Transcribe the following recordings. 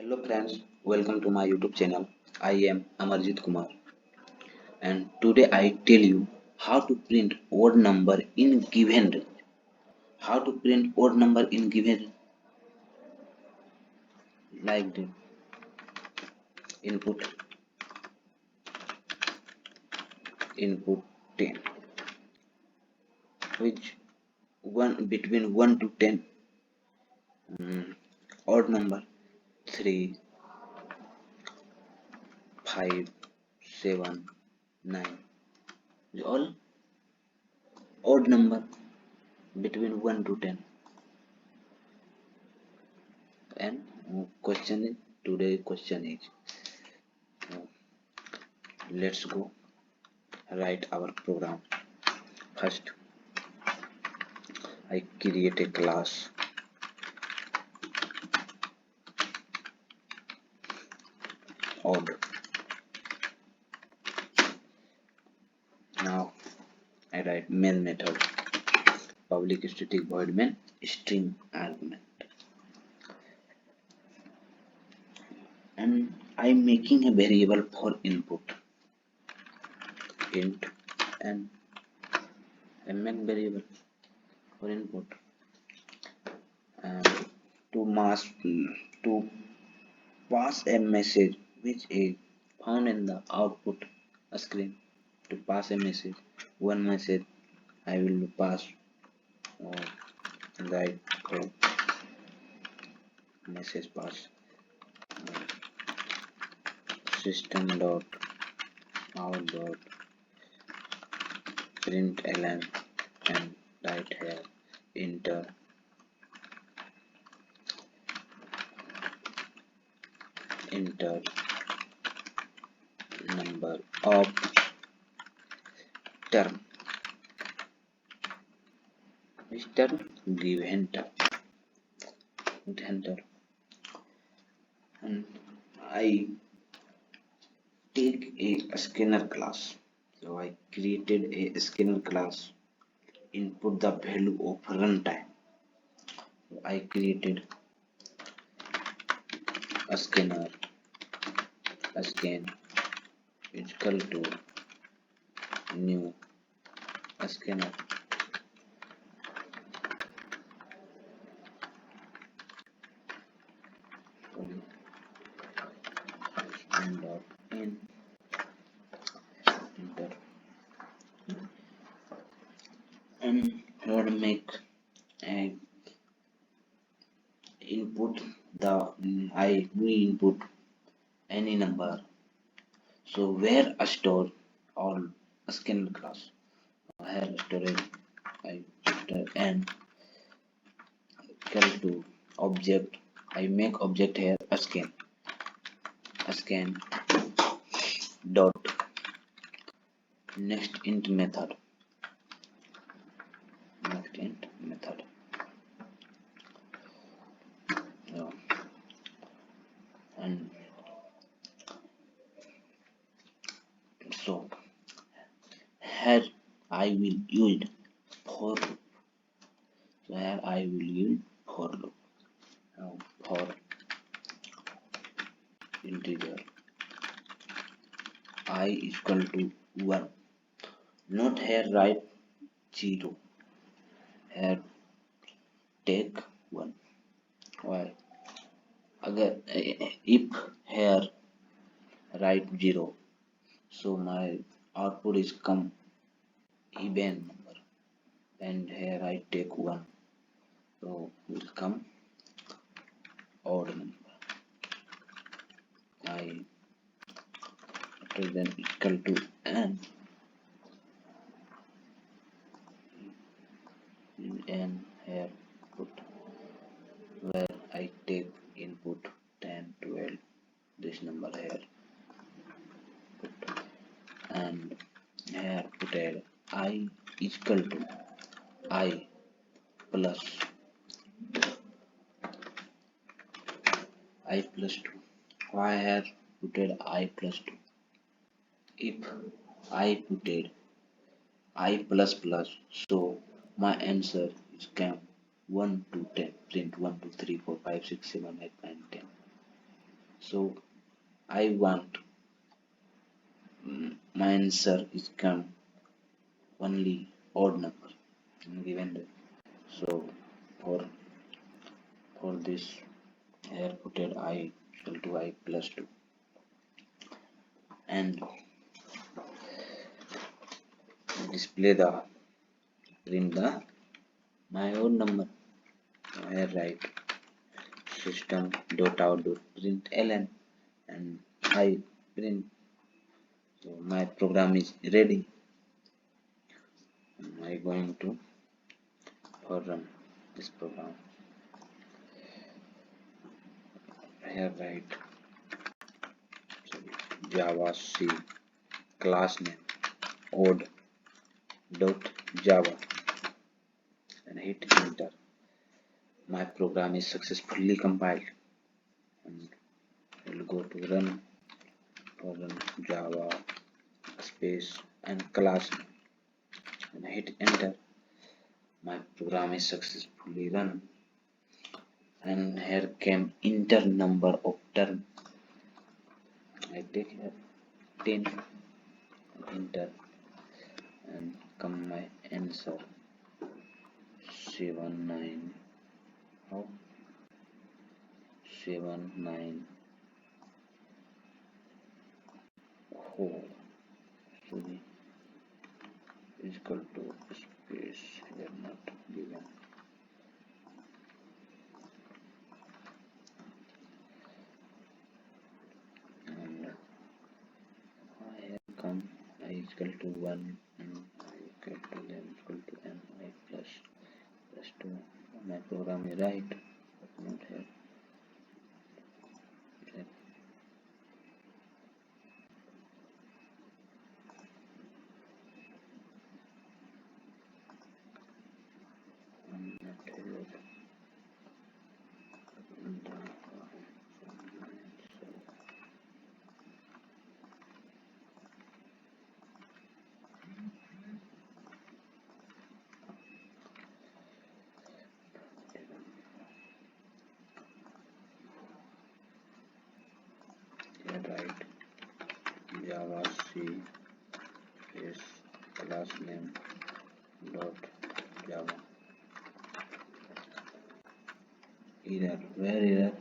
Hello friends, welcome to my YouTube channel. I am Amarjeet Kumar and today I tell you how to print odd number in given range. How to print odd number in given range like the input input 10 which one between 1 to 10 odd number 3, 5, 7, 9 all odd number between 1 to 10 and question is today question is let's go write our program. First I create a class odd. Now I write main method public static void main string argument and I'm making a variable for input int and a main variable for input and to mask to pass a message which is found in the output screen. To pass a message, one message I will pass right message pass system dot out dot println and write here enter number of term which term given term hit enter and I take a scanner class. So I created a scanner class input the value of runtime. So I created a scanner scan is equal to new scanner and dot in enter and here make a input the we input any number. So where a store all scanner class here storage I and equal to object I make object here a scan dot next int method so, and so here I will use for loop. So here I will use for loop. Now for integer I is equal to 1. Not here write 0. Here take 1. Why? Agar if here write 0, so my output is come even number, and here I take 1, so will come odd number. I then equal to n here put where I take input 10, 12, this number here put, and here put I is equal to I plus 2. Why here put I plus 2? If I put I plus plus, so my answer is come 1 to 10. Print 1, 2, 3, 4, 5, 6, 7, 8, 9, 10. So I want my answer is come only odd number given that. So for this here put it I equal to I plus 2 and display the print the my own number. Here write system dot out dot print ln and I print. So my program is ready. I going to run this program. Here write Java C class name odd dot Java and hit enter. My program is successfully compiled and we'll go to run Java space and class name and hit enter. My program is successfully run and here came enter number of term. I take here 10 enter and come my answer 79 how 79 4 sorry is equal to space here not given and here come I is equal to 1 and I equal to then equal to n I plus 2. My program is right but not here. Write Java C space class name dot Java error where error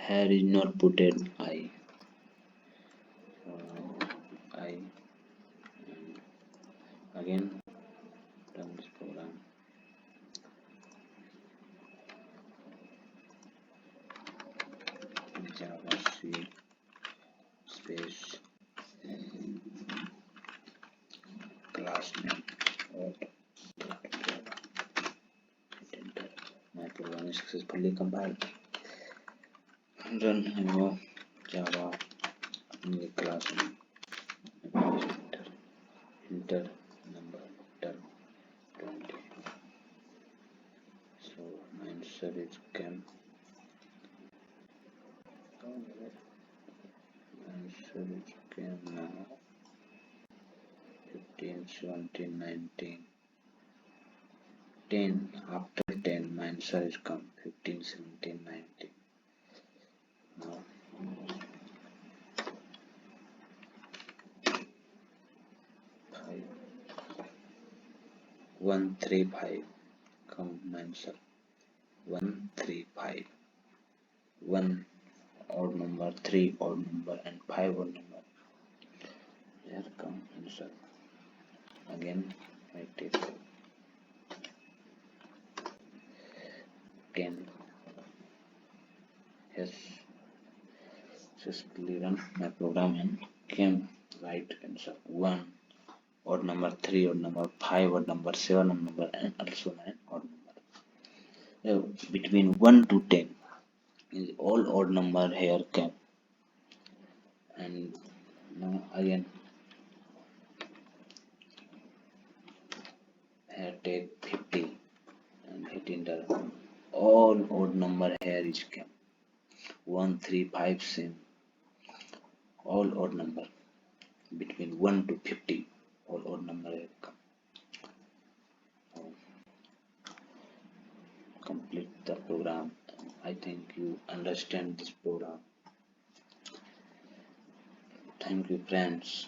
here is not put in I I again run this program Java C space class name dot Java hit enter. My program is successfully compiled. Run now Java in the class name enter number term 20. So my answer is came now 15 17 19 10 after 10 my answer is come 15 17 19. Now 135 come my answer 135 1 odd number 3 odd number and 5 odd number. Here come answer again I take 10. Yes, successfully run my program and came right answer 1 odd number 3 odd number 5 odd number 7 odd number and also 9 odd number. Between 1 to 10 is all odd number here came and now again here take 50 and hit enter. All odd number here is came 1 3 5 same all odd number between 1 to 50 all odd number here come. Complete the program. I think you understand this program. Thank you, friends.